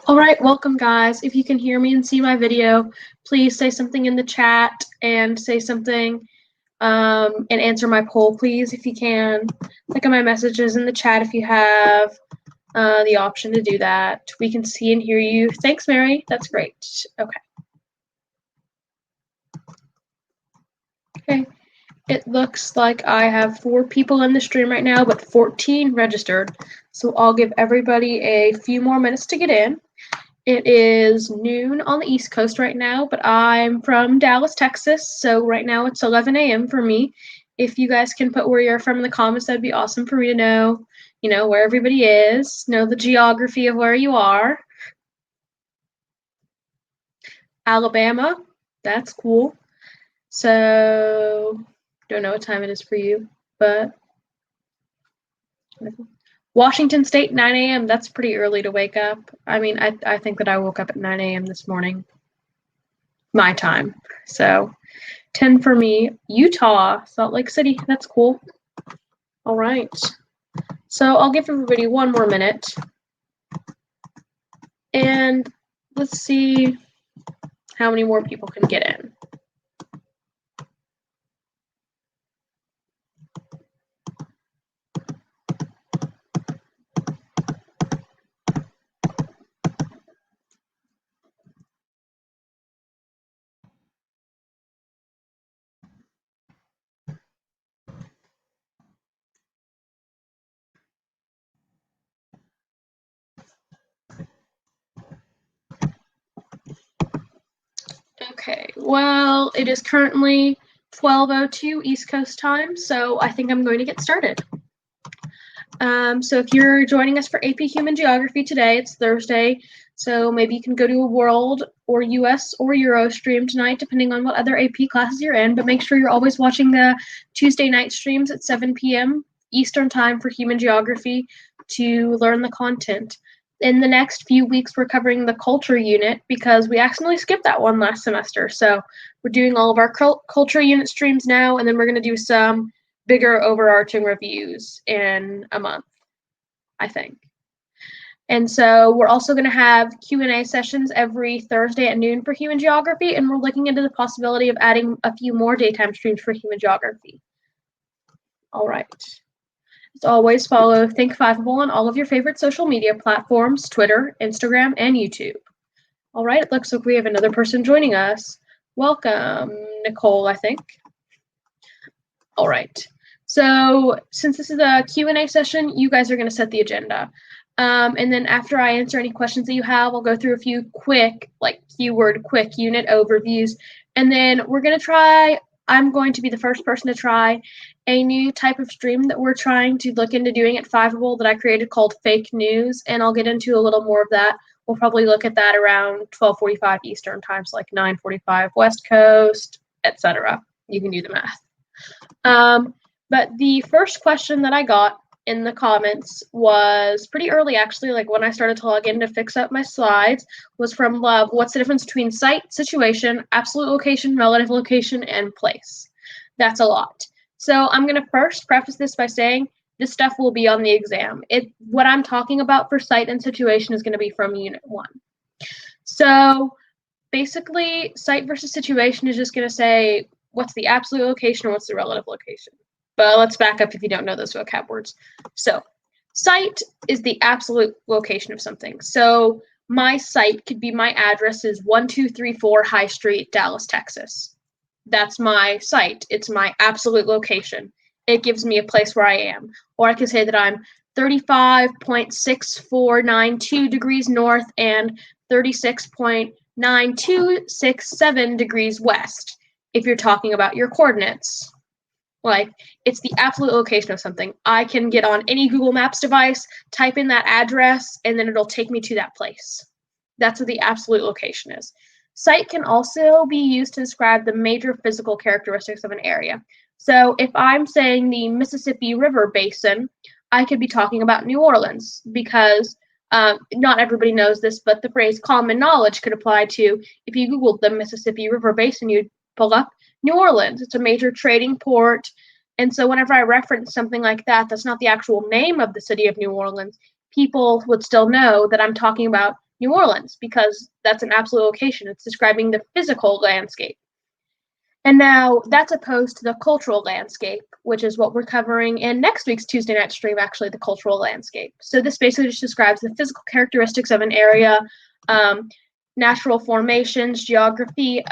All right, welcome guys. If you can hear me and see my video, please say something in the chat and say something and answer my poll, please, if you can. Look at my messages in the chat if you have the option to do that. We can see and hear you. Thanks, Mary. That's great. Okay. Okay. It looks like I have 4 people in the stream right now, but 14 registered. So I'll give everybody a few more minutes to get in. It is noon on the East Coast right now, but I'm from Dallas, Texas, so right now it's 11 a.m. for me. If you guys can put where you're from in the comments, that'd be awesome for me to know, where everybody is, know the geography of where you are. Alabama, that's cool. So, don't know what time it is for you, but Washington State, 9 a.m. That's pretty early to wake up. I mean, I think that I woke up at 9 a.m. this morning, my time. So 10 for me. Utah, Salt Lake City. That's cool. All right. So I'll give everybody one more minute. And let's see how many more people can get in. Okay, well, it is currently 12:02 East Coast time, so I think I'm going to get started. So if you're joining us for AP Human Geography today, it's Thursday, so maybe you can go to a World or US or Euro stream tonight, depending on what other AP classes you're in, but make sure you're always watching the Tuesday night streams at 7 p.m. Eastern Time for Human Geography to learn the content. In the next few weeks, we're covering the culture unit because we accidentally skipped that one last semester. So we're doing all of our culture unit streams now, and then we're going to do some bigger overarching reviews in a month, I think. And so we're also going to have Q&A sessions every Thursday at noon for human geography, and we're looking into the possibility of adding a few more daytime streams for human geography. All right. As always, follow Think Fiveable on all of your favorite social media platforms, Twitter, Instagram, and YouTube. All right, it looks like we have another person joining us. Welcome, Nicole, I think. All right. So since this is a Q&A session, you guys are going to set the agenda. And then after I answer any questions that you have, I'll go through a few quick, keyword quick unit overviews. And then we're going to try, I'm going to be the first person to try a new type of stream that we're trying to look into doing at Fiveable that I created called Fake News. And I'll get into a little more of that. We'll probably look at that around 12:45 Eastern time, so like 9:45 West Coast, etc. You can do the math. But the first question that I got in the comments was pretty early, actually, like when I started to log in to fix up my slides, was from Love. What's the difference between site, situation, absolute location, relative location, and place? That's a lot. So I'm going to first preface this by saying this stuff will be on the exam. What I'm talking about for site and situation is going to be from Unit 1. So basically, site versus situation is just going to say what's the absolute location or what's the relative location. But let's back up if you don't know those vocab words. So site is the absolute location of something. So my site could be my address is 1234 High Street, Dallas, Texas. That's my site. It's my absolute location. It gives me a place where I am. Or I can say that I'm 35.6492 degrees north and 36.9267 degrees west, if you're talking about your coordinates. Like, it's the absolute location of something. I can get on any Google Maps device, type in that address, and then it'll take me to that place. That's what the absolute location is. Site can also be used to describe the major physical characteristics of an area. So if I'm saying the Mississippi River Basin, I could be talking about New Orleans because not everybody knows this, but the phrase common knowledge could apply to, if you Googled the Mississippi River Basin, you'd pull up New Orleans. It's a major trading port. And so whenever I reference something like that, that's not the actual name of the city of New Orleans, people would still know that I'm talking about New Orleans, because that's an absolute location. It's describing the physical landscape. And now that's opposed to the cultural landscape, which is what we're covering in next week's Tuesday night stream, actually, the cultural landscape. So this basically just describes the physical characteristics of an area, natural formations, geography.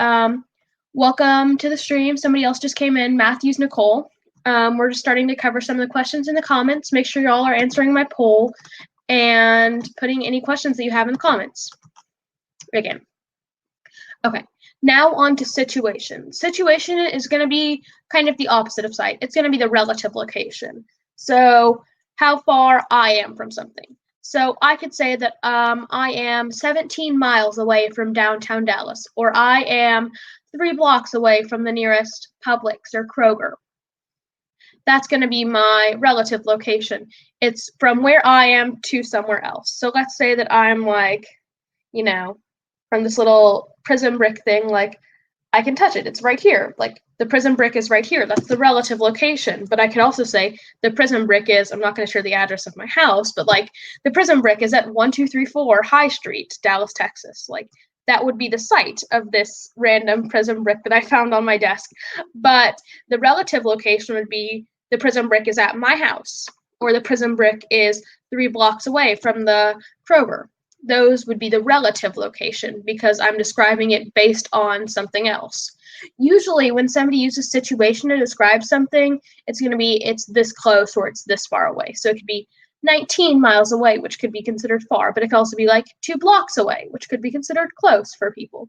Welcome to the stream. Somebody else just came in, Matthews Nicole. We're just starting to cover some of the questions in the comments. Make sure y'all are answering my poll and putting any questions that you have in the comments. Again. Okay. Now on to situation. Situation is going to be kind of the opposite of site. It's going to be the relative location. So how far I am from something. So I could say that I am 17 miles away from downtown Dallas, or I am 3 blocks away from the nearest Publix or Kroger. That's going to be my relative location. It's from where I am to somewhere else. So let's say that I'm like, you know, from this little prism brick thing, like I can touch it. It's right here. Like the prism brick is right here. That's the relative location. But I could also say the prism brick is, I'm not going to share the address of my house, but like the prism brick is at 1234 High Street, Dallas, Texas. Like that would be the site of this random prism brick that I found on my desk. But the relative location would be the prism brick is at my house, or the prism brick is 3 blocks away from the Kroger. Those would be the relative location because I'm describing it based on something else. Usually when somebody uses situation to describe something, it's going to be it's this close or it's this far away. So it could be 19 miles away, which could be considered far, but it could also be like 2 blocks away, which could be considered close for people.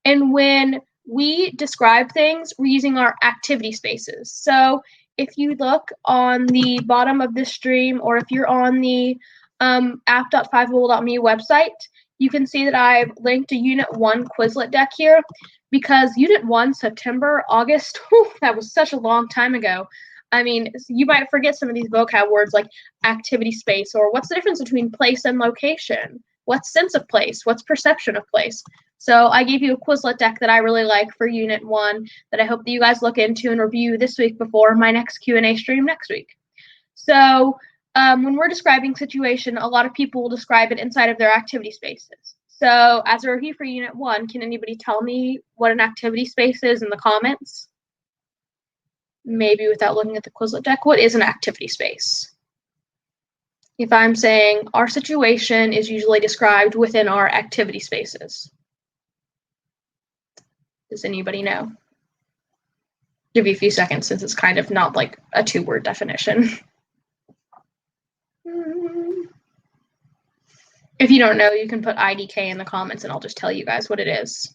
And when we describe things, we're using our activity spaces. So if you look on the bottom of this stream, or if you're on the app.5will.me website, you can see that I've linked a Unit 1 Quizlet deck here because Unit 1, September, August, whew, that was such a long time ago. I mean, you might forget some of these vocab words like activity space, or what's the difference between place and location? What's sense of place? What's perception of place? So I gave you a Quizlet deck that I really like for Unit 1 that I hope that you guys look into and review this week before my next Q&A stream next week. So when we're describing situation, a lot of people will describe it inside of their activity spaces. So as a review for Unit 1, can anybody tell me what an activity space is in the comments? Maybe without looking at the Quizlet deck, what is an activity space? If I'm saying our situation is usually described within our activity spaces. Does anybody know? Give you a few seconds since it's kind of not like a 2-word definition. If you don't know, you can put IDK in the comments and I'll just tell you guys what it is.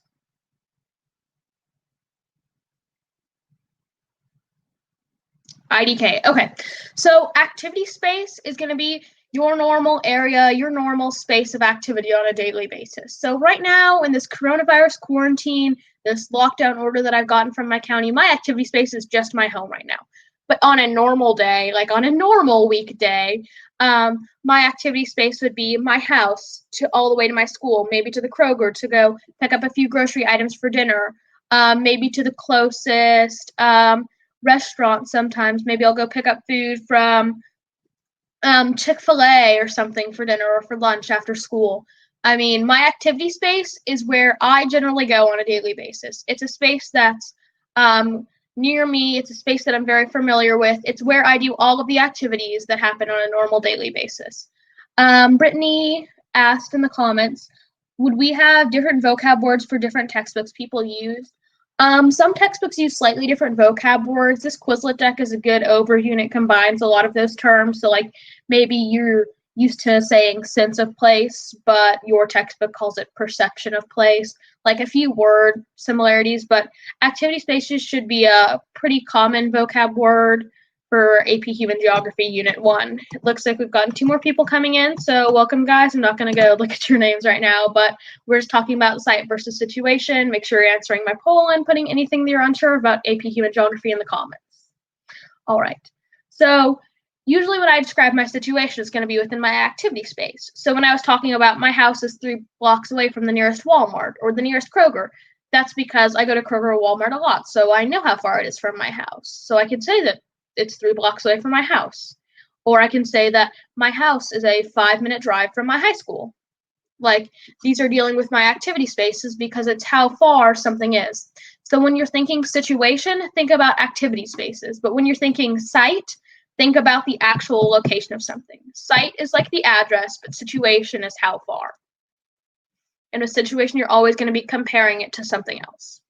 IDK. Okay, so activity space is going to be your normal area, your normal space of activity on a daily basis. So right now in this coronavirus quarantine, this lockdown order that I've gotten from my county, my activity space is just my home right now. But on a normal day, like on a normal weekday, my activity space would be my house to all the way to my school, maybe to the Kroger to go pick up a few grocery items for dinner, maybe to the closest restaurant sometimes. Maybe I'll go pick up food from Chick-fil-A or something for dinner or for lunch after school. I mean, my activity space is where I generally go on a daily basis. It's a space that's near me. It's a space that I'm very familiar with. It's where I do all of the activities that happen on a normal daily basis. Brittany asked in the comments, would we have different vocab words for different textbooks people use? Some textbooks use slightly different vocab words. This Quizlet deck is a good overview and it combines a lot of those terms. So like maybe you're used to saying sense of place, but your textbook calls it perception of place. Like a few word similarities, but activity spaces should be a pretty common vocab word for AP Human Geography Unit 1. It looks like we've gotten 2 more people coming in, so welcome guys. I'm not going to go look at your names right now, but we're just talking about site versus situation. Make sure you're answering my poll and putting anything that you're unsure about AP Human Geography in the comments. All right, so usually when I describe my situation, it's going to be within my activity space. So when I was talking about my house is 3 blocks away from the nearest Walmart or the nearest Kroger, that's because I go to Kroger or Walmart a lot, so I know how far it is from my house. So I can say that it's 3 blocks away from my house. Or I can say that my house is a 5-minute drive from my high school. Like, these are dealing with my activity spaces because it's how far something is. So when you're thinking situation, think about activity spaces. But when you're thinking site, think about the actual location of something. Site is like the address, but situation is how far. In a situation, you're always going to be comparing it to something else.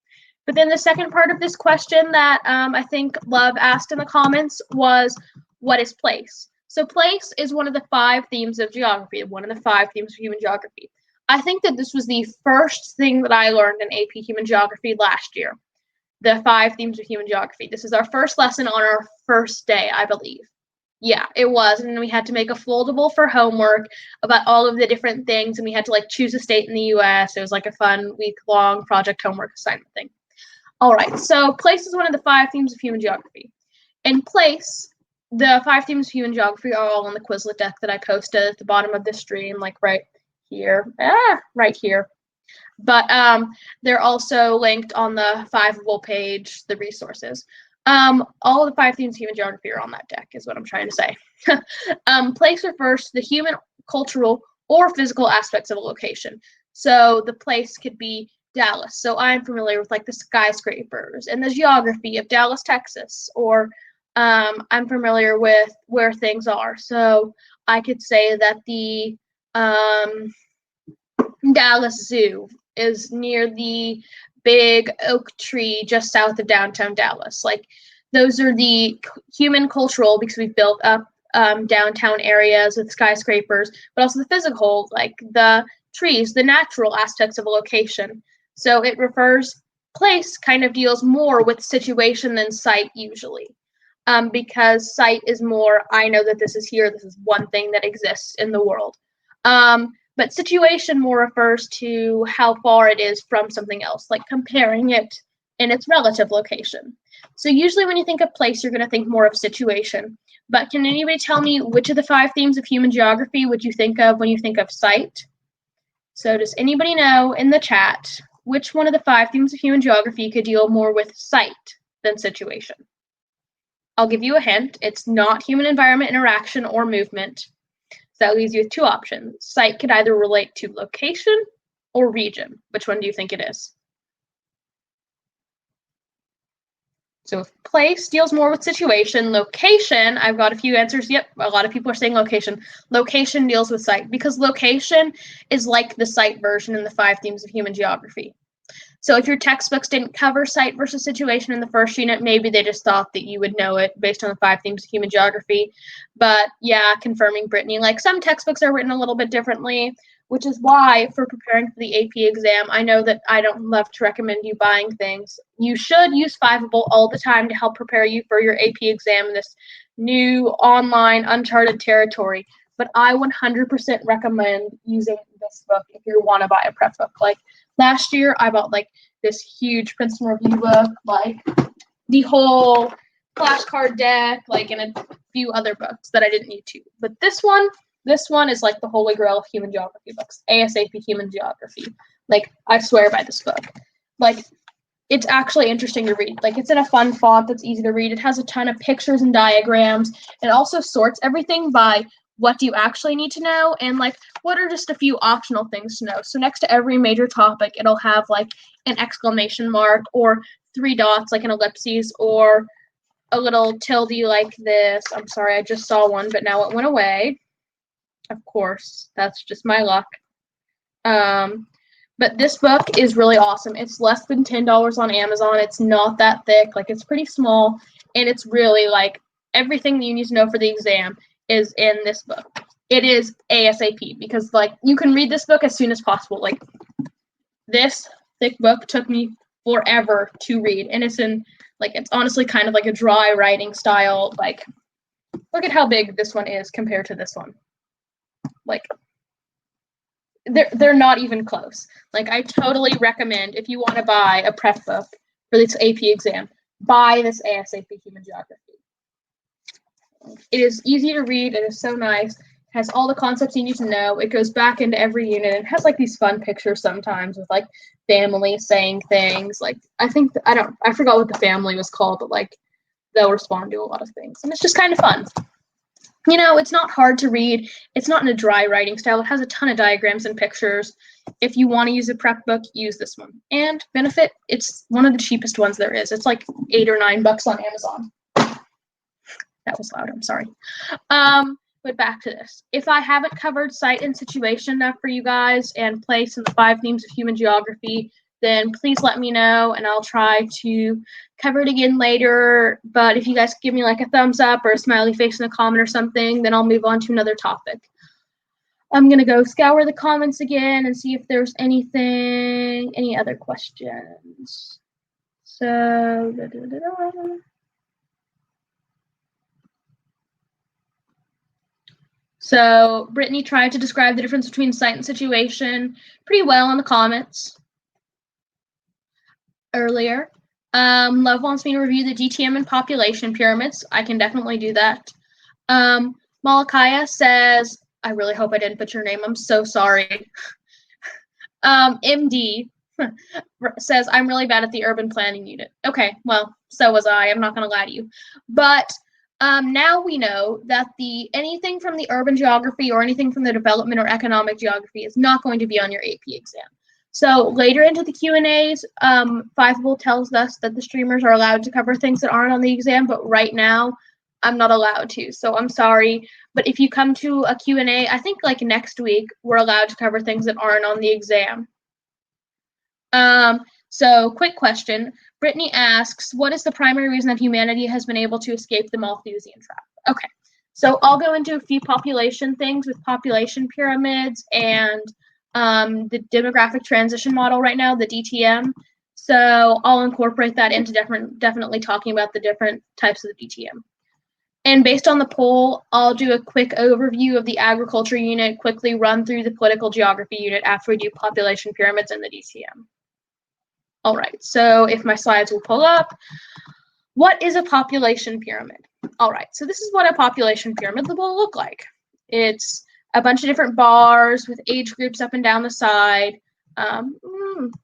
But then the second part of this question that I think Love asked in the comments was, what is place? So place is one of the 5 themes of geography, one of the 5 themes of human geography. I think that this was the first thing that I learned in AP Human Geography last year, the 5 themes of human geography. This is our first lesson on our first day, I believe. Yeah, it was, and we had to make a foldable for homework about all of the different things, and we had to like choose a state in the US. It was like a fun week-long project homework assignment thing. All right, so place is one of the 5 themes of human geography. In place, the 5 themes of human geography are all on the Quizlet deck that I posted at the bottom of the stream, like right here, right here. But they're also linked on the Fiveable page, the resources. All of the 5 themes of human geography are on that deck, is what I'm trying to say. Place refers to the human, cultural, or physical aspects of a location. So the place could be Dallas. So I'm familiar with like the skyscrapers and the geography of Dallas, Texas, or I'm familiar with where things are. So I could say that the Dallas Zoo is near the big oak tree just south of downtown Dallas. Like, those are the human cultural, because we've built up downtown areas with skyscrapers, but also the physical, like the trees, the natural aspects of a location. So it refers, place kind of deals more with situation than site usually, because site is more, I know that this is here, this is one thing that exists in the world. But situation more refers to how far it is from something else, like comparing it in its relative location. So usually when you think of place, you're going to think more of situation. But can anybody tell me which of the 5 themes of human geography would you think of when you think of site? So does anybody know in the chat which one of the 5 themes of human geography could deal more with site than situation? I'll give you a hint. It's not human environment interaction or movement. So that leaves you with 2 options. Site could either relate to location or region. Which one do you think it is? So if place deals more with situation, location, I've got a few answers. Yep, a lot of people are saying location. Location deals with site, because location is like the site version in the 5 themes of human geography. So if your textbooks didn't cover site versus situation in the first unit, maybe they just thought that you would know it based on the 5 themes of human geography. But yeah, confirming Brittany, like some textbooks are written a little bit differently, which is why for preparing for the AP exam, I know that I don't love to recommend you buying things. You should use Fiveable all the time to help prepare you for your AP exam in this new online uncharted territory. But I 100% recommend using this book if you want to buy a prep book. Like last year, I bought like this huge Princeton review book, like the whole flashcard deck, like, and a few other books that I didn't need to. But this one is like the holy grail of human geography books, ASAP Human Geography. Like, I swear by this book. Like, it's actually interesting to read. Like, it's in a fun font that's easy to read. It has a ton of pictures and diagrams. It also sorts everything by what do you actually need to know and like what are just a few optional things to know. So next to every major topic, it'll have like an exclamation mark or 3 dots like an ellipses or a little tilde like this. I'm sorry, I just saw one, but now it went away. Of course, that's just my luck. But this book is really awesome. It's less than $10 on Amazon. It's not that thick. Like, it's pretty small, and it's really like everything that you need to know for the exam is in this book. It is ASAP because like you can read this book as soon as possible. Like, this thick book took me forever to read, and it's in like, it's honestly kind of like a dry writing style. Like, look at how big this one is compared to this one. Like, they're not even close. Like, I totally recommend if you want to buy a prep book for this AP exam, buy this ASAP Human Geography. It is easy to read. It is so nice. It has all the concepts you need to know. It goes back into every unit. It has like these fun pictures sometimes with like family saying things. Like, I forgot what the family was called, but like they'll respond to a lot of things, and it's just kind of fun. You know, it's not hard to read. It's not in a dry writing style. It has a ton of diagrams and pictures. If you want to use a prep book, use this one. And benefit, it's one of the cheapest ones there is. It's like $8 or $9 on Amazon. That was loud, I'm sorry. But back to this. If I haven't covered site and situation enough for you guys and place in the 5 themes of human geography, then please let me know and I'll try to cover it again later. But if you guys give me like a thumbs up or a smiley face in the comment or something, then I'll move on to another topic. I'm going to go scour the comments again and see if there's any other questions. So, So Brittany tried to describe the difference between site and situation pretty well in the comments earlier. Love wants me to review the DTM and population pyramids. I can definitely do that. Malakaya says, I really hope I didn't put your name. I'm so sorry. MD says, I'm really bad at the urban planning unit. Okay, well, so was I. I'm not going to lie to you. But now we know that anything from the urban geography or anything from the development or economic geography is not going to be on your AP exam. So later into the Q&As, Fiveable tells us that the streamers are allowed to cover things that aren't on the exam, but right now I'm not allowed to. So I'm sorry. But if you come to a Q&A, I think like next week, we're allowed to cover things that aren't on the exam. So quick question. Brittany asks, what is the primary reason that humanity has been able to escape the Malthusian trap? Okay, so I'll go into a few population things with population pyramids and the demographic transition model right now, the DTM. So I'll incorporate that into definitely talking about the different types of the DTM. And based on the poll, I'll do a quick overview of the agriculture unit, quickly run through the political geography unit after we do population pyramids and the DTM. All right, so if my slides will pull up, what is a population pyramid? All right, so this is what a population pyramid will look like. It's a bunch of different bars with age groups up and down the side.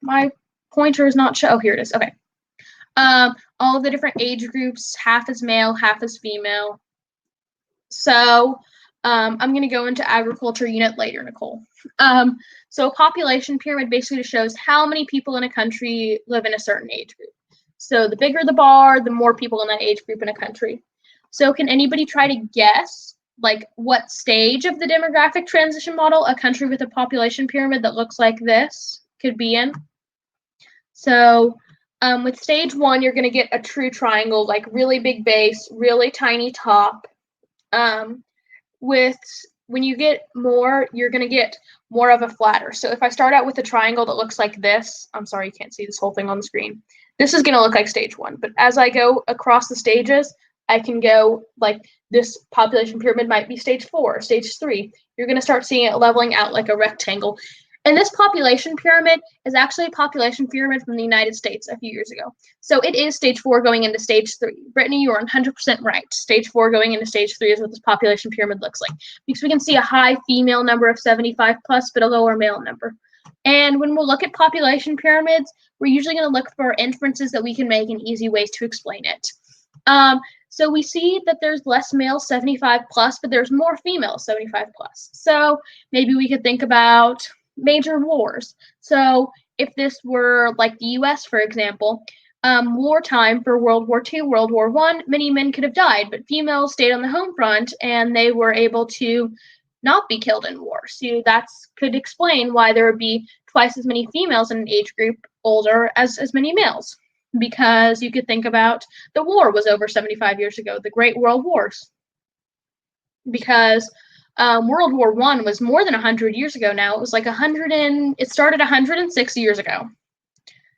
My pointer is not oh, here it is, okay. All of the different age groups, half as male, half as female. So I'm going to go into agriculture unit later, Nicole. So a population pyramid basically shows how many people in a country live in a certain age group. So the bigger the bar, the more people in that age group in a country. So can anybody try to guess like what stage of the demographic transition model a country with a population pyramid that looks like this could be in? So with stage 1, you're going to get a true triangle, like really big base, really tiny top. When you get more, you're going to get more of a flatter. So if I start out with a triangle that looks like this, I'm sorry, you can't see this whole thing on the screen. This is going to look like stage 1. But as I go across the stages, I can go like this population pyramid might be stage 4, stage 3. You're going to start seeing it leveling out like a rectangle. And this population pyramid is actually a population pyramid from the United States a few years ago. So it is stage 4 going into stage 3. Brittany, you are 100% right. Stage 4 going into stage 3 is what this population pyramid looks like. Because we can see a high female number of 75 plus, but a lower male number. And when we'll look at population pyramids, we're usually going to look for inferences that we can make and easy ways to explain it. So we see that there's less male 75 plus, but there's more female 75 plus. So maybe we could think about major wars. So if this were like the US, for example, wartime for World War II, World War I, many men could have died, but females stayed on the home front and they were able to not be killed in war. So that could explain why there would be twice as many females in an age group older as many males. Because you could think about the war was over 75 years ago, the Great World Wars. Because World War I was more than 100 years ago now. It was like it started 106 years ago.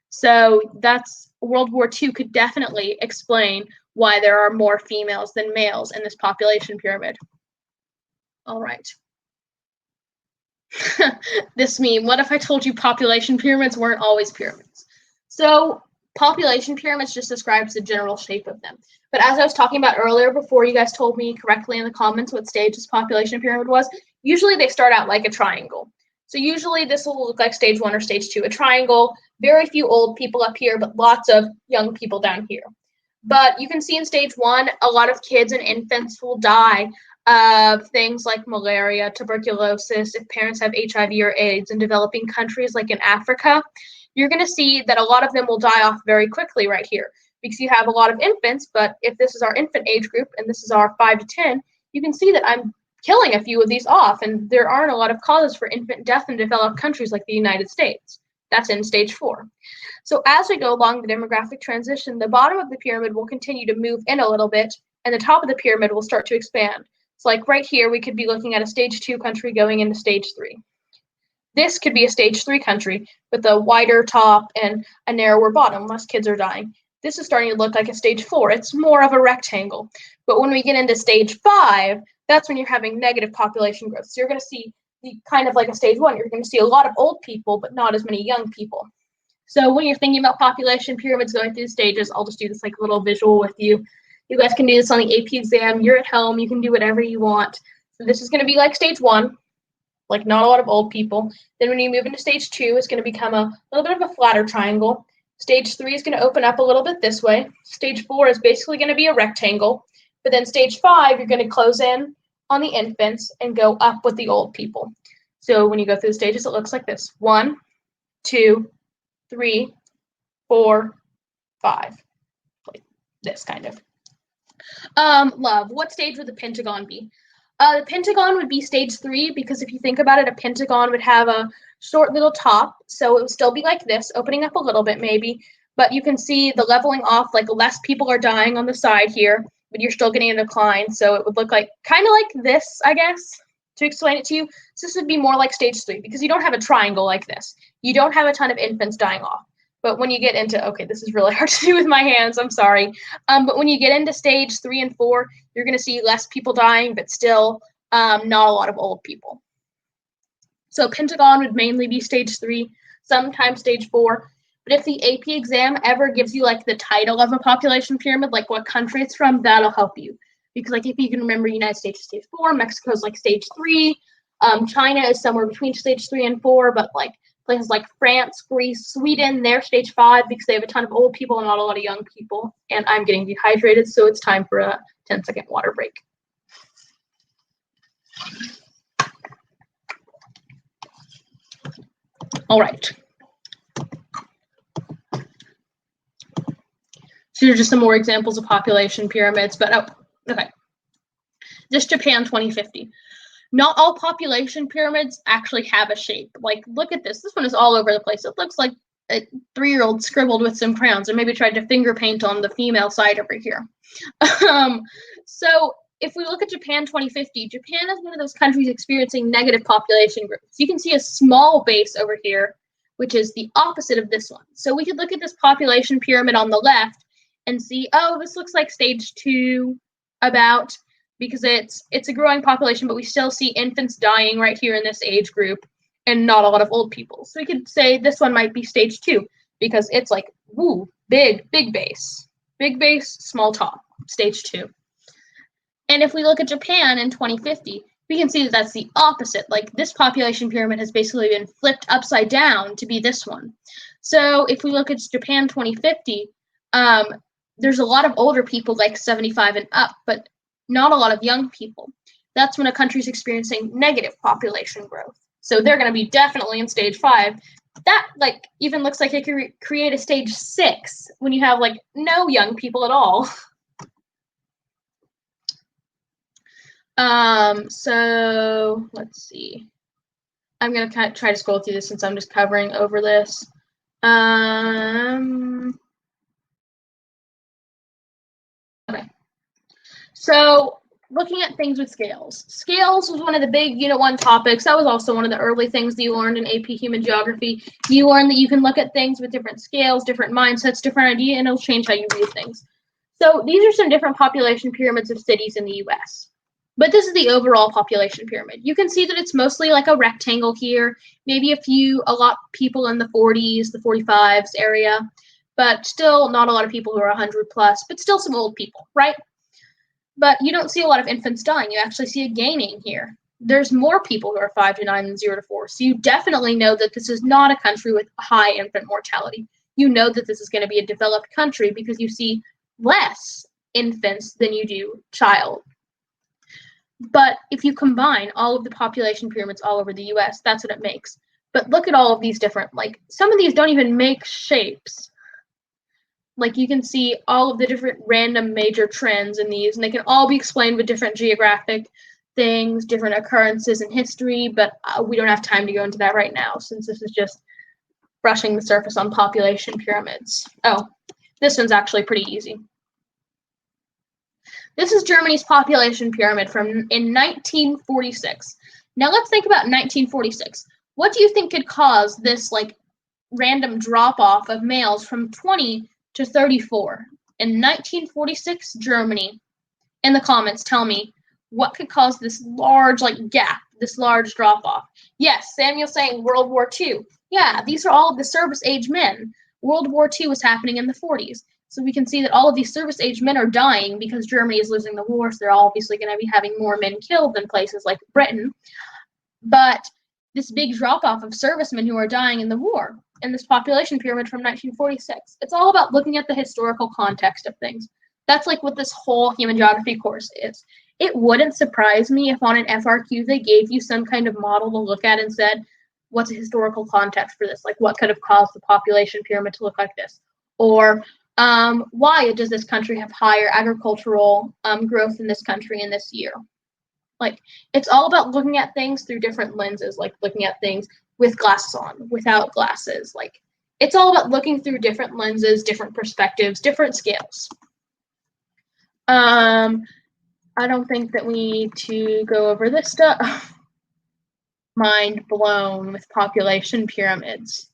So that's World War II could definitely explain why there are more females than males in this population pyramid. All right. This meme, what if I told you population pyramids weren't always pyramids? So population pyramids just describes the general shape of them. But as I was talking about earlier, before you guys told me correctly in the comments what stage this population pyramid was, usually they start out like a triangle. So usually this will look like stage 1 or stage 2, a triangle, very few old people up here, but lots of young people down here. But you can see in stage 1, a lot of kids and infants will die of things like malaria, tuberculosis, if parents have HIV or AIDS in developing countries like in Africa, you're going to see that a lot of them will die off very quickly right here because you have a lot of infants. But if this is our infant age group and this is our 5 to 10, you can see that I'm killing a few of these off, and there aren't a lot of causes for infant death in developed countries like the United States. That's in stage 4. So as we go along the demographic transition, the bottom of the pyramid will continue to move in a little bit, and the top of the pyramid will start to expand. So like right here, we could be looking at a stage 2 country going into stage 3. This could be a stage 3 country with a wider top and a narrower bottom. Less kids are dying. This is starting to look like a stage 4. It's more of a rectangle. But when we get into stage 5, that's when you're having negative population growth. So you're going to see kind of like a stage 1. You're going to see a lot of old people, but not as many young people. So when you're thinking about population pyramids going through the stages, I'll just do this like little visual with you. You guys can do this on the AP exam. You're at home. You can do whatever you want. So this is going to be like stage 1, like not a lot of old people. Then when you move into stage 2, it's going to become a little bit of a flatter triangle. Stage 3 is going to open up a little bit this way. Stage 4 is basically going to be a rectangle. But then stage 5, you're going to close in on the infants and go up with the old people. So when you go through the stages, it looks like this. 1, 2, 3, 4, 5. Like this kind of. Love, what stage would the pentagon be? The pentagon would be stage 3 because if you think about it, a pentagon would have a short little top. So it would still be like this, opening up a little bit maybe. But you can see the leveling off, like less people are dying on the side here, but you're still getting a decline. So it would look like kind of like this, I guess, to explain it to you. So this would be more like stage 3 because you don't have a triangle like this. You don't have a ton of infants dying off. But when you get into, okay, this is really hard to do with my hands, I'm sorry. But when you get into stage 3 and 4, you're going to see less people dying, but still not a lot of old people. So pentagon would mainly be stage 3, sometimes stage 4. But if the AP exam ever gives you like the title of a population pyramid, like what country it's from, that'll help you. Because like if you can remember, United States is stage 4, Mexico's like stage 3, China is somewhere between stage 3 and 4, but like places like France, Greece, Sweden, they're stage 5 because they have a ton of old people and not a lot of young people. And I'm getting dehydrated, so it's time for a 10-second water break. All right. So here are just some more examples of population pyramids, but okay. This Japan 2050. Not all population pyramids actually have a shape. Like, look at this. This one is all over the place. It looks like a 3-year-old scribbled with some crayons and maybe tried to finger paint on the female side over here. So if we look at Japan 2050, Japan is one of those countries experiencing negative population growth. So you can see a small base over here, which is the opposite of this one. So we could look at this population pyramid on the left and see, oh, this looks like stage 2 about, because it's a growing population, but we still see infants dying right here in this age group and not a lot of old people. So we could say this one might be stage 2 because it's like, woo, big base. Big base, small top, stage 2. And if we look at Japan in 2050, we can see that that's the opposite. Like this population pyramid has basically been flipped upside down to be this one. So if we look at Japan 2050, there's a lot of older people like 75 and up, but not a lot of young people. That's when a country's experiencing negative population growth. So they're going to be definitely in stage 5. That like even looks like it could create a stage 6 when you have like no young people at all. So let's see. I'm going to try to scroll through this since I'm just covering over this. Okay. So looking at things with scales. Scales was one of the big Unit 1 topics. That was also one of the early things that you learned in AP Human Geography. You learned that you can look at things with different scales, different mindsets, different ideas, and it'll change how you view things. So these are some different population pyramids of cities in the US. But this is the overall population pyramid. You can see that it's mostly like a rectangle here, maybe a lot of people in the 40s, the 45s area, but still not a lot of people who are 100 plus, but still some old people, right? But you don't see a lot of infants dying. You actually see a gaining here. There's more people who are 5 to 9 than 0 to 4. So you definitely know that this is not a country with high infant mortality. You know that this is going to be a developed country because you see less infants than you do child. But if you combine all of the population pyramids all over the US, that's what it makes. But look at all of these different, like, some of these don't even make shapes. Like, you can see all of the different random major trends in these, and they can all be explained with different geographic things, different occurrences in history, but we don't have time to go into that right now, since this is just brushing the surface on population pyramids. Oh, this one's actually pretty easy. This is Germany's population pyramid in 1946. Now let's think about 1946. What do you think could cause this like random drop-off of males from 20 to 34 in 1946 Germany? In the comments, tell me what could cause this large like gap, this large drop-off. Yes, Samuel's saying World War II. Yeah, these are all of the service age men. World War II was happening in the 40s. So we can see that all of these service age men are dying because Germany is losing the war, so they're obviously going to be having more men killed than places like Britain. But this big drop-off of servicemen who are dying in the war, in this population pyramid from 1946, it's all about looking at the historical context of things. That's like what this whole human geography course is. It wouldn't surprise me if on an FRQ they gave you some kind of model to look at and said, what's a historical context for this? Like, what could have caused the population pyramid to look like this? Or why does this country have higher agricultural growth in this country in this year? Like, it's all about looking at things through different lenses, like looking at things with glasses on, without glasses. Like, it's all about looking through different lenses, different perspectives, different scales. I don't think that we need to go over this stuff. Mind blown with population pyramids.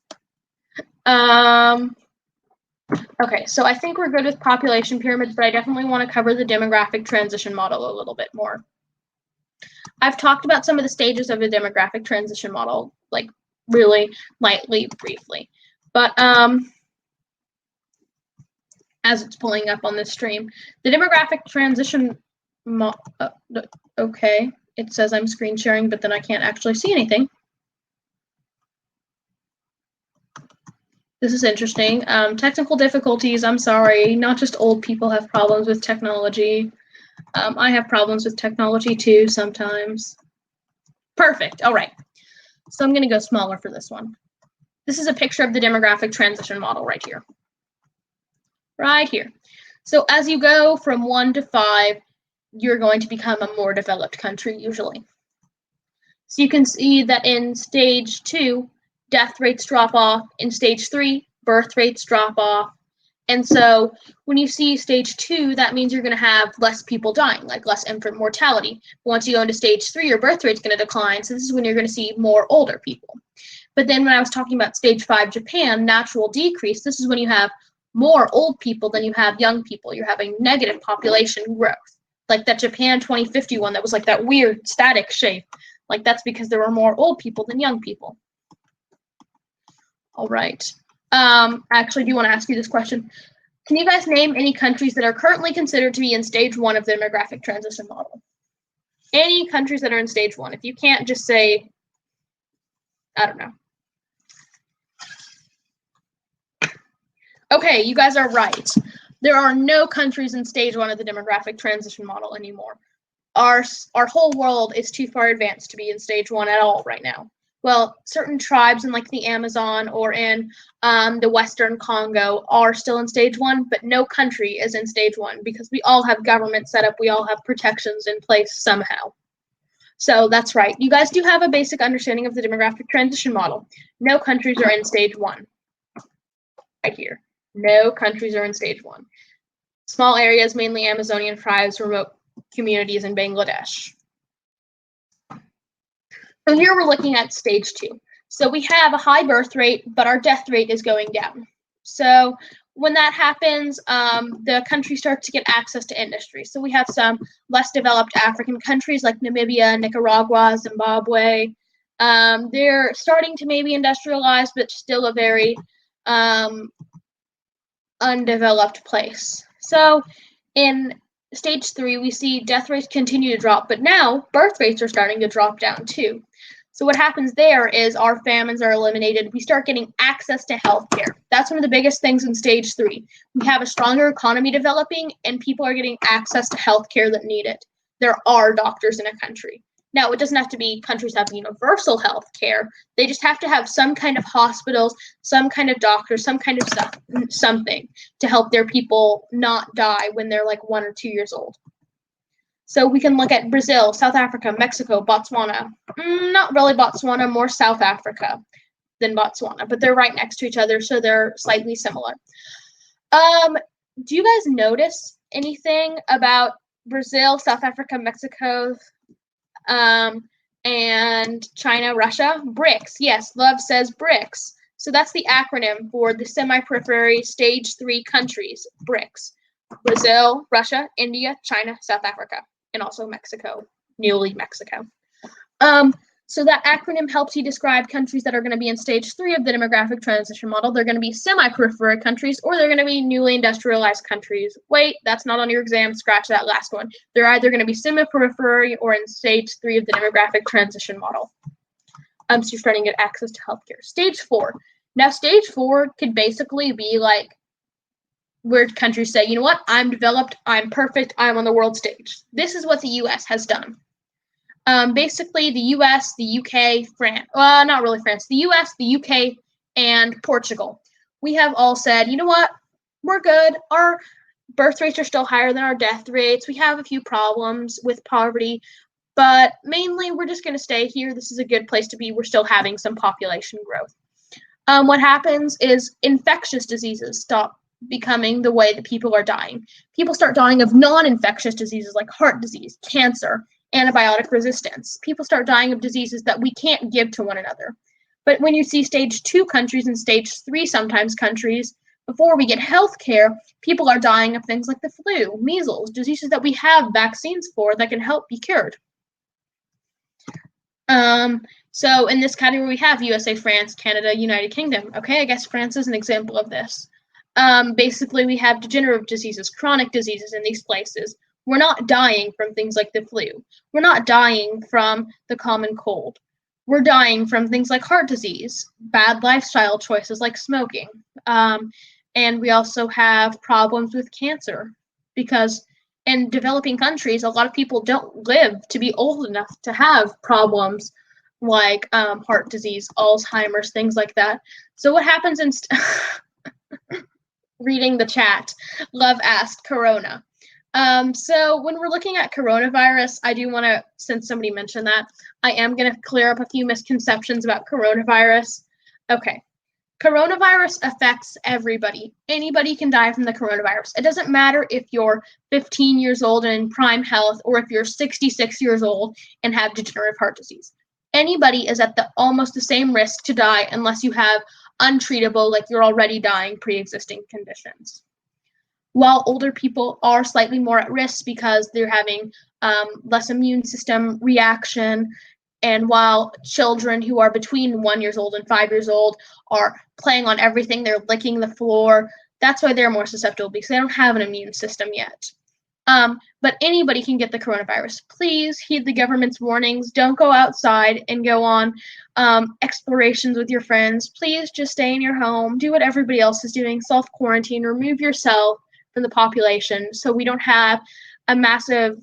Okay, so I think we're good with population pyramids, but I definitely want to cover the demographic transition model a little bit more. I've talked about some of the stages of the demographic transition model, like really lightly, briefly. But as it's pulling up on this stream, the demographic transition okay, it says I'm screen sharing, but then I can't actually see anything. This is interesting. Technical difficulties, I'm sorry. Not just old people have problems with technology. I have problems with technology too sometimes. Perfect. All right. So I'm going to go smaller for this one. This is a picture of the demographic transition model right here. Right here. So as you go from 1 to 5, you're going to become a more developed country usually. So you can see that in stage 2, death rates drop off. In stage 3, birth rates drop off. And so when you see stage 2, that means you're going to have less people dying, like less infant mortality. Once you go into stage 3, your birth rate's going to decline. So this is when you're going to see more older people. But then when I was talking about stage 5 Japan, natural decrease, this is when you have more old people than you have young people. You're having negative population growth. Like that Japan 2050 one that was like that weird static shape. Like that's because there were more old people than young people. All right. I actually do want to ask you this question. Can you guys name any countries that are currently considered to be in stage 1 of the demographic transition model? Any countries that are in stage 1. If you can't, just say, I don't know. Okay, you guys are right. There are no countries in stage 1 of the demographic transition model anymore. Our whole world is too far advanced to be in stage 1 at all right now. Well, certain tribes in like the Amazon or in the Western Congo are still in stage 1, but no country is in stage 1 because we all have government set up. We all have protections in place somehow. So that's right. You guys do have a basic understanding of the demographic transition model. No countries are in stage 1. Right here. No countries are in stage 1. Small areas, mainly Amazonian tribes, remote communities in Bangladesh. So here we're looking at stage 2. So we have a high birth rate, but our death rate is going down. So when that happens, the country starts to get access to industry. So we have some less developed African countries like Namibia, Nicaragua, Zimbabwe. They're starting to maybe industrialize, but still a very undeveloped place. So in stage 3, we see death rates continue to drop, but now birth rates are starting to drop down too. So what happens there is our famines are eliminated. We start getting access to healthcare. That's one of the biggest things in stage 3. We have a stronger economy developing, and people are getting access to healthcare that need it. there are doctors in a country. Now, it doesn't have to be countries have universal health care. They just have to have some kind of hospitals, some kind of doctors, some kind of stuff, something to help their people not die when they're like 1 or 2 years old. So we can look at Brazil, South Africa, Mexico, Botswana. Not really Botswana, more South Africa than Botswana, but they're right next to each other, so they're slightly similar. Do you guys notice anything about Brazil, South Africa, Mexico, and China, Russia? BRICS. Yes, Love says BRICS. So that's the acronym for the semi-periphery stage 3 countries, BRICS. Brazil, Russia, India, China, South Africa, and also Mexico, newly Mexico. So that acronym helps you describe countries that are going to be in stage 3 of the demographic transition model. They're going to be semi-periphery countries, or they're going to be newly industrialized countries. Wait, that's not on your exam. Scratch that last one. They're either going to be semi-periphery or in stage 3 of the demographic transition model. So you're starting to get access to healthcare. Stage 4. Now, stage 4 could basically be like where countries say, you know what, I'm developed, I'm perfect, I'm on the world stage. This is what the U.S. has done. Basically, the U.S., the UK, France, not really France, the U.S., the UK, and Portugal. We have all said, you know what, we're good. Our birth rates are still higher than our death rates. We have a few problems with poverty, but mainly we're just going to stay here. This is a good place to be. We're still having some population growth. What happens is infectious diseases stop becoming the way that people are dying. People start dying of non-infectious diseases like heart disease, cancer, antibiotic resistance. People start dying of diseases that we can't give to one another. But when you see stage 2 countries and stage 3 sometimes countries, before we get health care, people are dying of things like the flu, measles, diseases that we have vaccines for that can help be cured. So in this category we have USA, France, Canada, United Kingdom. Okay, I guess France is an example of this. Basically we have degenerative diseases, chronic diseases in these places. We're not dying from things like the flu. We're not dying from the common cold. We're dying from things like heart disease, bad lifestyle choices like smoking. And we also have problems with cancer because in developing countries, a lot of people don't live to be old enough to have problems like heart disease, Alzheimer's, things like that. So what happens in reading the chat, Love asked Corona. So when we're looking at coronavirus, I do want to, since somebody mentioned that, I am going to clear up a few misconceptions about coronavirus. Okay. Coronavirus affects everybody. Anybody can die from the coronavirus. It doesn't matter if you're 15 years old and in prime health or if you're 66 years old and have degenerative heart disease. Anybody is at almost the same risk to die unless you have untreatable, like you're already dying, pre-existing conditions. While older people are slightly more at risk because they're having less immune system reaction, and while children who are between 1 year old and 5 years old are playing on everything, they're licking the floor, that's why they're more susceptible because they don't have an immune system yet. But anybody can get the coronavirus. Please heed the government's warnings. Don't go outside and go on explorations with your friends. Please just stay in your home. Do what everybody else is doing. Self-quarantine. Remove yourself from the population so we don't have a massive,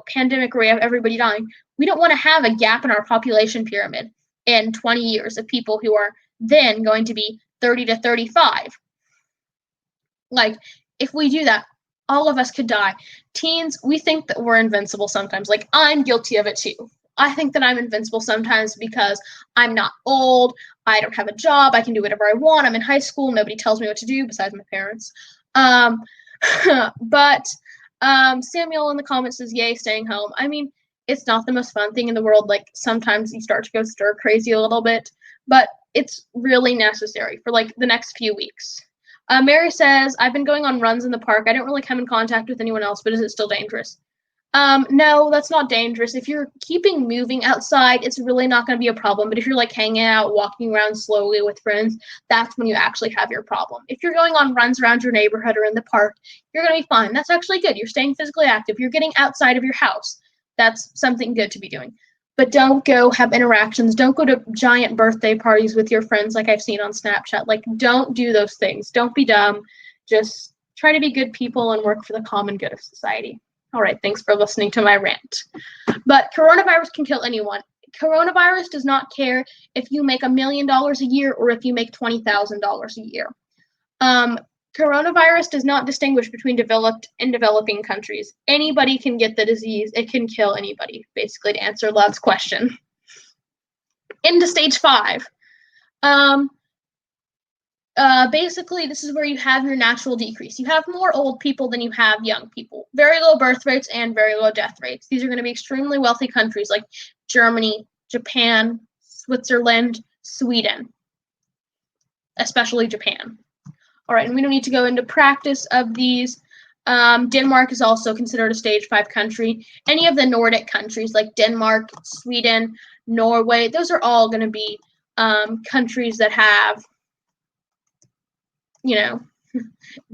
pandemic where we have everybody dying. We don't want to have a gap in our population pyramid in 20 years of people who are then going to be 30 to 35. Like, if we do that, all of us could die. Teens, we think that we're invincible sometimes. Like, I'm guilty of it too. I think that I'm invincible sometimes because I'm not old, I don't have a job, I can do whatever I want, I'm in high school, nobody tells me what to do besides my parents. But Samuel in the comments says, yay, staying home. I mean, it's not the most fun thing in the world. Like, sometimes you start to go stir crazy a little bit, but it's really necessary for like the next few weeks. Mary says, I've been going on runs in the park. I don't really come in contact with anyone else, but is it still dangerous? No, that's not dangerous. If you're keeping moving outside, it's really not going to be a problem. But if you're like hanging out, walking around slowly with friends, that's when you actually have your problem. If you're going on runs around your neighborhood or in the park, you're going to be fine. That's actually good. You're staying physically active. You're getting outside of your house. That's something good to be doing. But don't go have interactions. Don't go to giant birthday parties with your friends like I've seen on Snapchat. Like, don't do those things. Don't be dumb. Just try to be good people and work for the common good of society. All right, thanks for listening to my rant. But coronavirus can kill anyone. Coronavirus does not care if you make $1 million a year or if you make $20,000 a year. Coronavirus does not distinguish between developed and developing countries. Anybody can get the disease. It can kill anybody, basically, to answer Love's question. Into stage 5. Basically, this is where you have your natural decrease. You have more old people than you have young people. Very low birth rates and very low death rates. These are going to be extremely wealthy countries like Germany, Japan, Switzerland, Sweden, especially Japan. All right, and we don't need to go into practice of these. Denmark is also considered a stage 5 country. Any of the Nordic countries like Denmark, Sweden, Norway, those are all going to be countries that have, you know,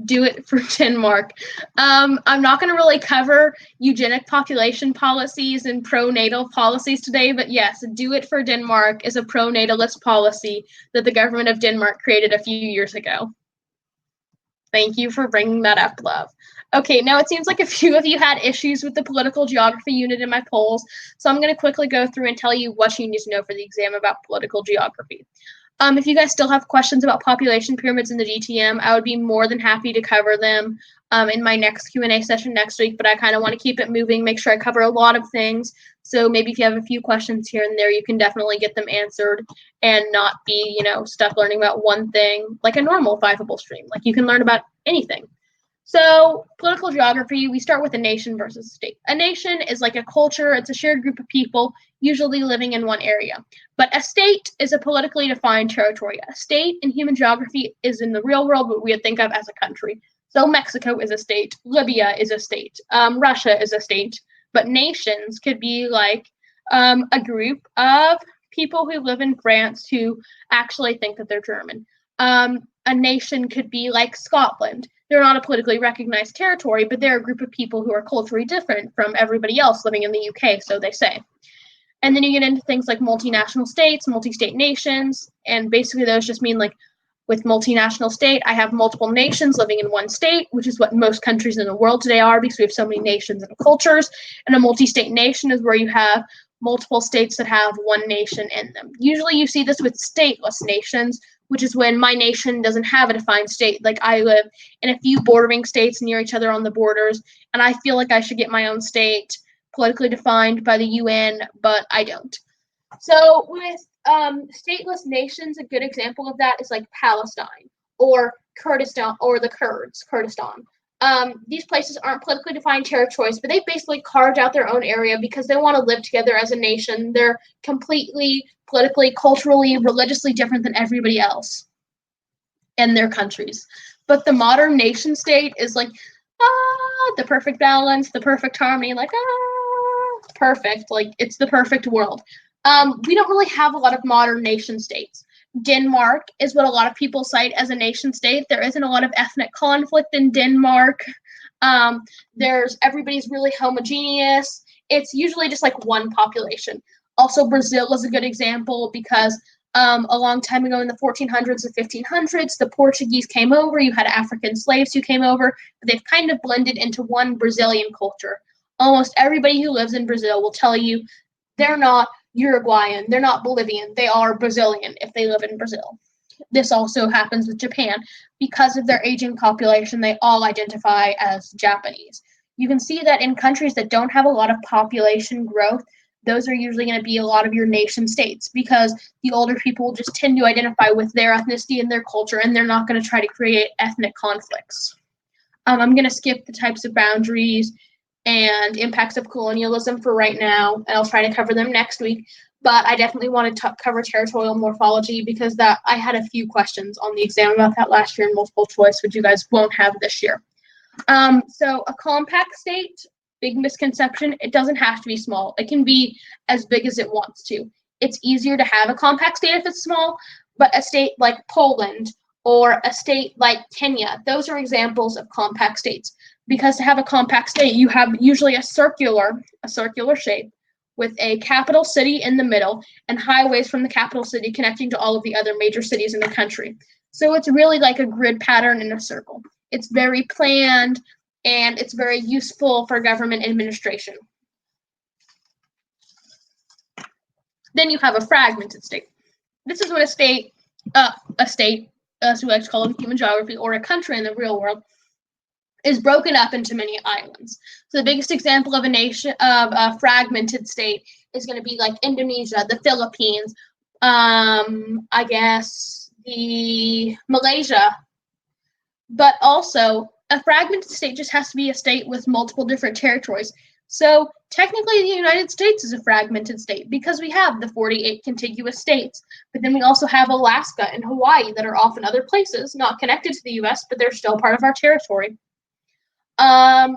do it for Denmark. I'm not going to really cover eugenic population policies and pronatal policies today, but yes, do it for Denmark is a pronatalist policy that the government of Denmark created a few years ago. Thank you for bringing that up, Love. Okay, now it seems like a few of you had issues with the political geography unit in my polls, so I'm going to quickly go through and tell you what you need to know for the exam about political geography. If you guys still have questions about population pyramids in the DTM, I would be more than happy to cover them in my next Q&A session next week, but I kind of want to keep it moving, make sure I cover a lot of things. So maybe if you have a few questions here and there, you can definitely get them answered and not be, you know, stuck learning about one thing like a normal 5able stream. Like you can learn about anything. So political geography, we start with a nation versus a state. A nation is like a culture. It's a shared group of people, usually living in one area. But a state is a politically defined territory. A state in human geography is in the real world what we would think of as a country. So Mexico is a state. Libya is a state. Russia is a state. But nations could be like a group of people who live in France who actually think that they're German. A nation could be like Scotland. They're not a politically recognized territory, but they're a group of people who are culturally different from everybody else living in the UK, so they say. And then you get into things like multinational states, multi-state nations, and basically those just mean like with multinational state, I have multiple nations living in one state, which is what most countries in the world today are because we have so many nations and cultures. And a multi-state nation is where you have multiple states that have one nation in them. Usually you see this with stateless nations, which is when my nation doesn't have a defined state. Like I live in a few bordering states near each other on the borders, and I feel like I should get my own state politically defined by the UN, but I don't. So with stateless nations, a good example of that is like Palestine or Kurdistan or the Kurds, Kurdistan. These places aren't politically defined territories, but they basically carved out their own area because they want to live together as a nation. They're completely politically, culturally, religiously different than everybody else in their countries. But the modern nation state is like, the perfect balance, the perfect harmony, like, perfect. Like, it's the perfect world. We don't really have a lot of modern nation states. Denmark is what a lot of people cite as a nation state. There isn't a lot of ethnic conflict in Denmark. Everybody's really homogeneous. It's usually just like one population. Also, Brazil is a good example because a long time ago in the 1400s and 1500s, the Portuguese came over. You had African slaves who came over, but they've kind of blended into one Brazilian culture. Almost everybody who lives in Brazil will tell you they're not Uruguayan, they're not Bolivian, they are Brazilian if they live in Brazil. This also happens with Japan. Because of their aging population, they all identify as Japanese. You can see that in countries that don't have a lot of population growth, those are usually going to be a lot of your nation states because the older people will just tend to identify with their ethnicity and their culture, and they're not going to try to create ethnic conflicts. I'm going to skip the types of boundaries and impacts of colonialism for right now, and I'll try to cover them next week. But I definitely want to cover territorial morphology because I had a few questions on the exam about that last year in multiple choice, which you guys won't have this year. So a compact state, big misconception, it doesn't have to be small. It can be as big as it wants to. It's easier to have a compact state if it's small, but a state like Poland or a state like Kenya, those are examples of compact states. Because to have a compact state, you have usually a circular shape with a capital city in the middle and highways from the capital city connecting to all of the other major cities in the country. So it's really like a grid pattern in a circle. It's very planned. and it's very useful for government administration. Then you have a fragmented state. This is when a state, as we like to call it in human geography, or a country in the real world, is broken up into many islands. So the biggest example of a fragmented state is going to be like Indonesia, the Philippines, I guess the Malaysia. But also, a fragmented state just has to be a state with multiple different territories. So technically, the United States is a fragmented state because we have the 48 contiguous states, but then we also have Alaska and Hawaii that are often other places, not connected to the US, but they're still part of our territory.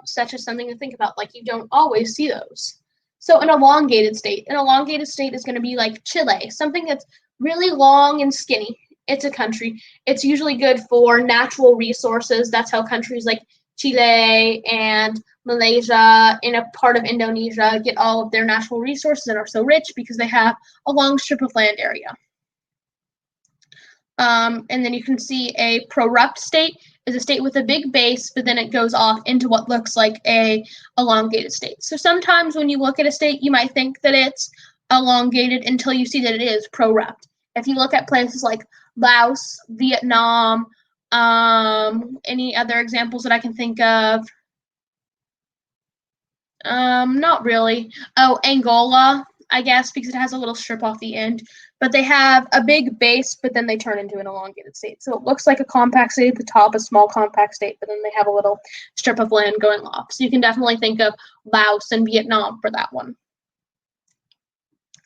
Such as something to think about, like you don't always see those. So an elongated state is going to be like Chile, something that's really long and skinny. It's a country. It's usually good for natural resources. That's how countries like Chile and Malaysia and a part of Indonesia get all of their natural resources and are so rich because they have a long strip of land area. And then you can see a prorupt state is a state with a big base, but then it goes off into what looks like a elongated state. So sometimes when you look at a state, you might think that it's elongated until you see that it is prorupt. If you look at places like Laos, Vietnam, any other examples that I can think of? Not really. Oh, Angola, I guess, because it has a little strip off the end. But they have a big base, but then they turn into an elongated state. So it looks like a compact state at the top, a small compact state, but then they have a little strip of land going off. So you can definitely think of Laos and Vietnam for that one.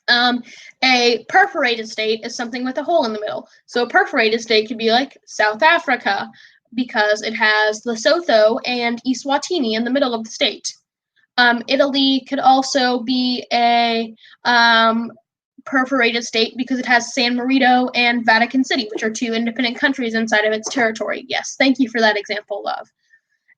A perforated state is something with a hole in the middle. So a perforated state could be like South Africa because it has Lesotho and Eswatini in the middle of the state. Italy could also be a perforated state because it has San Marino and Vatican City, which are two independent countries inside of its territory. Yes, thank you for that example, love.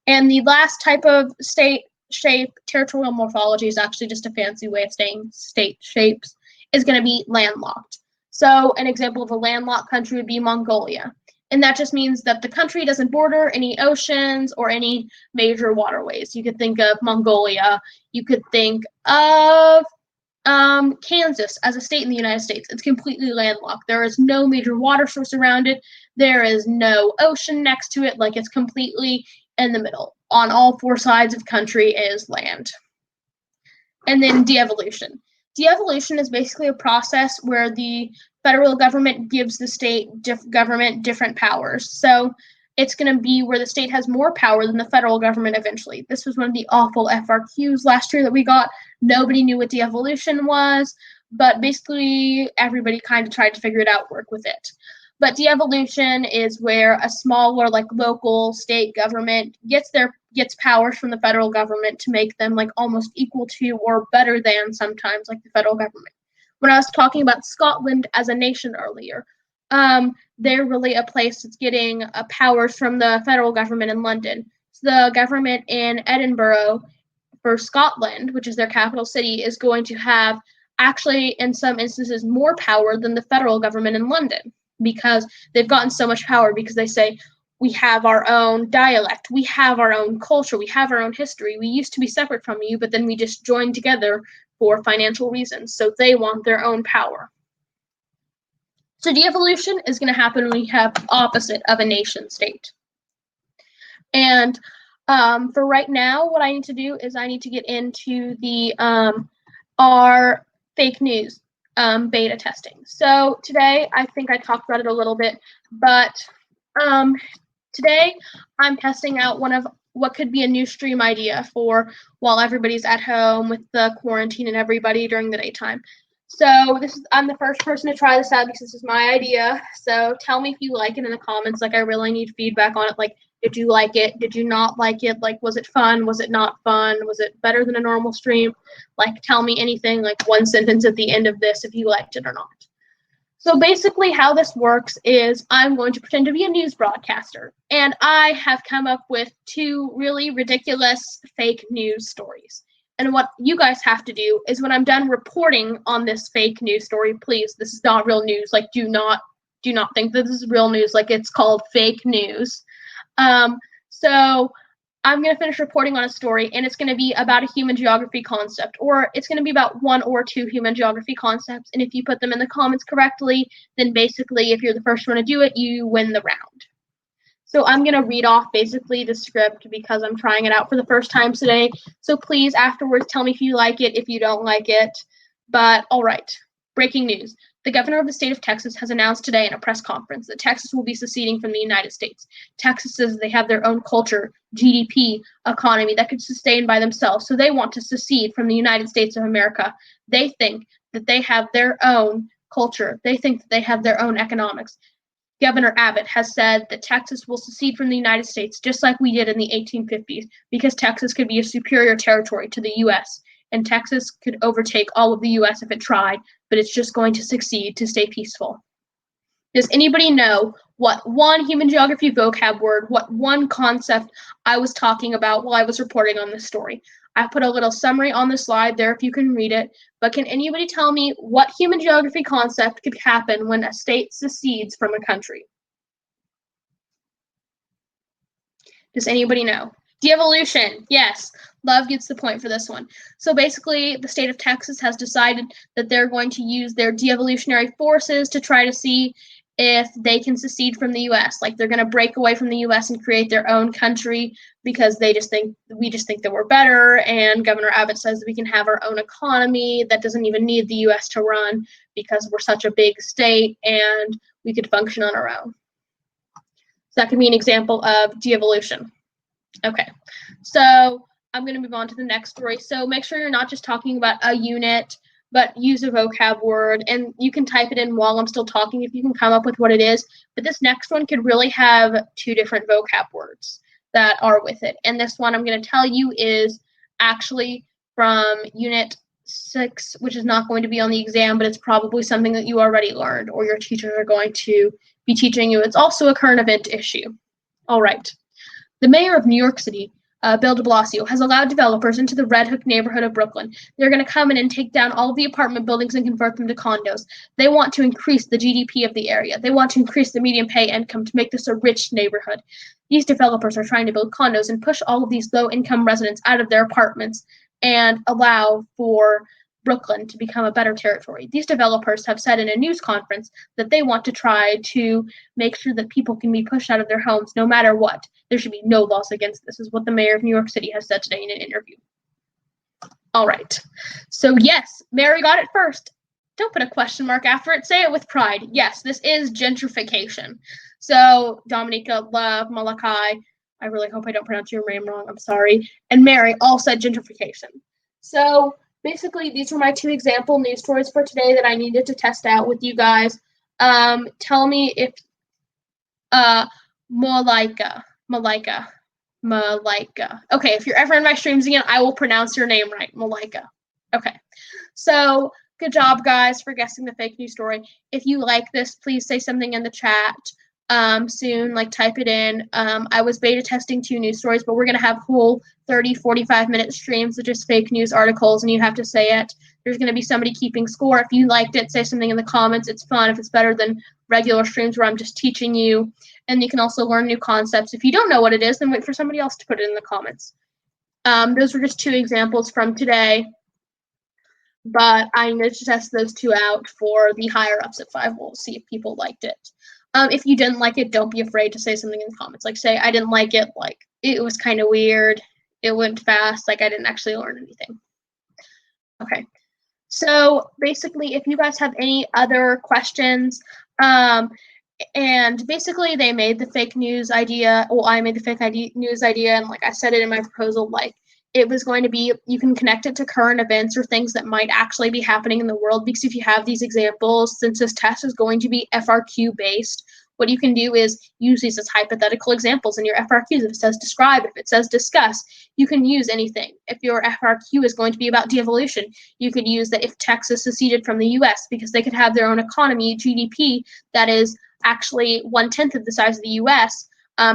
And the last type of state shape, territorial morphology, is actually just a fancy way of saying state shapes, is going to be landlocked. So an example of a landlocked country would be Mongolia. And that just means that the country doesn't border any oceans or any major waterways. You could think of Mongolia. You could think of Kansas as a state in the United States. It's completely landlocked. There is no major water source around it. There is no ocean next to it. Like, it's completely in the middle. On all four sides of the country is land. And then devolution. Devolution is basically a process where the federal government gives the state government different powers. So it's going to be where the state has more power than the federal government eventually. This was one of the awful FRQs last year that we got. Nobody knew what devolution was, but basically everybody kind of tried to figure it out, work with it. But devolution is where a smaller, like, local state government gets powers from the federal government to make them like almost equal to or better than sometimes like the federal government. When I was talking about Scotland as a nation earlier, they're really a place that's getting powers from the federal government in London. So the government in Edinburgh for Scotland, which is their capital city, is going to have actually in some instances more power than the federal government in London, because they've gotten so much power because they say, we have our own dialect, we have our own culture, we have our own history. We used to be separate from you, but then we just joined together for financial reasons. So they want their own power. So devolution is going to happen when we have opposite of a nation state. And for right now, what I need to do is I need to get into the our fake news beta testing. So today, I think I talked about it a little bit, but today I'm testing out one of what could be a new stream idea for while everybody's at home with the quarantine and everybody during the daytime. So I'm the first person to try this out because this is my idea. So tell me if you like it in the comments. Like, I really need feedback on it. Like, did you like it? Did you not like it? Like, was it fun? Was it not fun? Was it better than a normal stream? Like, tell me anything, like one sentence at the end of this if you liked it or not. So basically how this works is I'm going to pretend to be a news broadcaster, and I have come up with two really ridiculous fake news stories. And what you guys have to do is when I'm done reporting on this fake news story, please, this is not real news. Like, do not think that this is real news. Like, it's called fake news. So I'm going to finish reporting on a story, and it's going to be about a human geography concept, or it's going to be about 1 or 2 human geography concepts, and if you put them in the comments correctly, then basically if you're the first one to do it, you win the round. So I'm going to read off basically the script because I'm trying it out for the first time today, so please afterwards tell me if you like it, if you don't like it, but all right. Breaking news. The governor of the state of Texas has announced today in a press conference that Texas will be seceding from the United States. Texas says they have their own culture, GDP, economy that could sustain by themselves, so they want to secede from the United States of America. They think that they have their own culture. They think that they have their own economics. Governor Abbott has said that Texas will secede from the United States just like we did in the 1850s because Texas could be a superior territory to the U.S., and Texas could overtake all of the U.S. if it tried, but it's just going to succeed to stay peaceful. Does anybody know what one human geography vocab word, what one concept I was talking about while I was reporting on this story? I put a little summary on the slide there if you can read it, but can anybody tell me what human geography concept could happen when a state secedes from a country? Does anybody know? Devolution, yes. Love gets the point for this one. So basically, the state of Texas has decided that they're going to use their de-evolutionary forces to try to see if they can secede from the U.S. Like they're going to break away from the U.S. and create their own country because we just think that we're better. And Governor Abbott says that we can have our own economy that doesn't even need the U.S. to run because we're such a big state and we could function on our own. So that could be an example of de-evolution. Okay, so I'm going to move on to the next story. So make sure you're not just talking about a unit, but use a vocab word, and you can type it in while I'm still talking if you can come up with what it is. But this next one could really have 2 different vocab words that are with it. And this one I'm going to tell you is actually from Unit 6, which is not going to be on the exam, but it's probably something that you already learned or your teachers are going to be teaching you. It's also a current event issue. All right. The mayor of New York City, Bill de Blasio, has allowed developers into the Red Hook neighborhood of Brooklyn. They're going to come in and take down all of the apartment buildings and convert them to condos. They want to increase the GDP of the area. They want to increase the median pay income to make this a rich neighborhood. These developers are trying to build condos and push all of these low-income residents out of their apartments and allow for Brooklyn to become a better territory. These developers have said in a news conference that they want to try to make sure that people can be pushed out of their homes no matter what. There should be no laws against this, is what the mayor of New York City has said today in an interview. All right. So yes, Mary got it first. Don't put a question mark after it. Say it with pride. Yes, this is gentrification. So Dominica, Love, Malachi, I really hope I don't pronounce your name wrong. I'm sorry. And Mary all said gentrification. So basically, these were my 2 example news stories for today that I needed to test out with you guys. Tell me if Malika. Okay, if you're ever in my streams again, I will pronounce your name right, Malika. Okay, so good job, guys, for guessing the fake news story. If you like this, please say something in the chat soon, like type it in. I was beta testing 2 news stories, but we're going to have whole 30, 45-minute streams of just fake news articles, and you have to say it. There's going to be somebody keeping score. If you liked it, say something in the comments. It's fun if it's better than regular streams where I'm just teaching you. And you can also learn new concepts. If you don't know what it is, then wait for somebody else to put it in the comments. Those were just 2 examples from today. But I need to test those 2 out for the higher ups at 5. We'll see if people liked it. If you didn't like it, don't be afraid to say something in the comments. Like, say, I didn't like it, like, it was kind of weird, it went fast, like, I didn't actually learn anything. Okay, so basically, if you guys have any other questions, and basically, they made the fake news idea, well, I made the fake news idea, and like I said it in my proposal, like, it was going to be, you can connect it to current events or things that might actually be happening in the world, because if you have these examples, since this test is going to be FRQ based, what you can do is use these as hypothetical examples in your FRQs. If it says describe, if it says discuss, you can use anything. If your FRQ is going to be about de-evolution, you could use that if Texas seceded from the US, because they could have their own economy, GDP, that is actually 1/10 of the size of the US,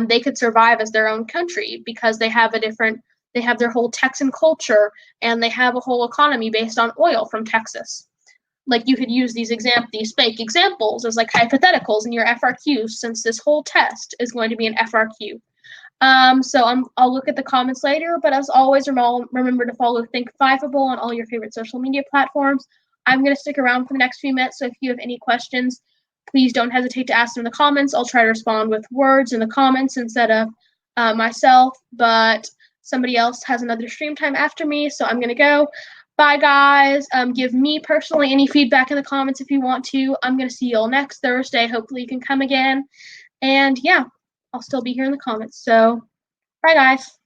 they could survive as their own country because they have they have their whole Texan culture, and they have a whole economy based on oil from Texas. Like, you could use these fake examples as like hypotheticals in your FRQs, since this whole test is going to be an FRQ. So I'll look at the comments later, but as always, remember to follow Think Fiveable on all your favorite social media platforms. I'm going to stick around for the next few minutes, so if you have any questions, please don't hesitate to ask them in the comments. I'll try to respond with words in the comments instead of myself, but somebody else has another stream time after me, so I'm going to go. Bye, guys. Give me personally any feedback in the comments if you want to. I'm going to see you all next Thursday. Hopefully you can come again. And yeah, I'll still be here in the comments. So bye, guys.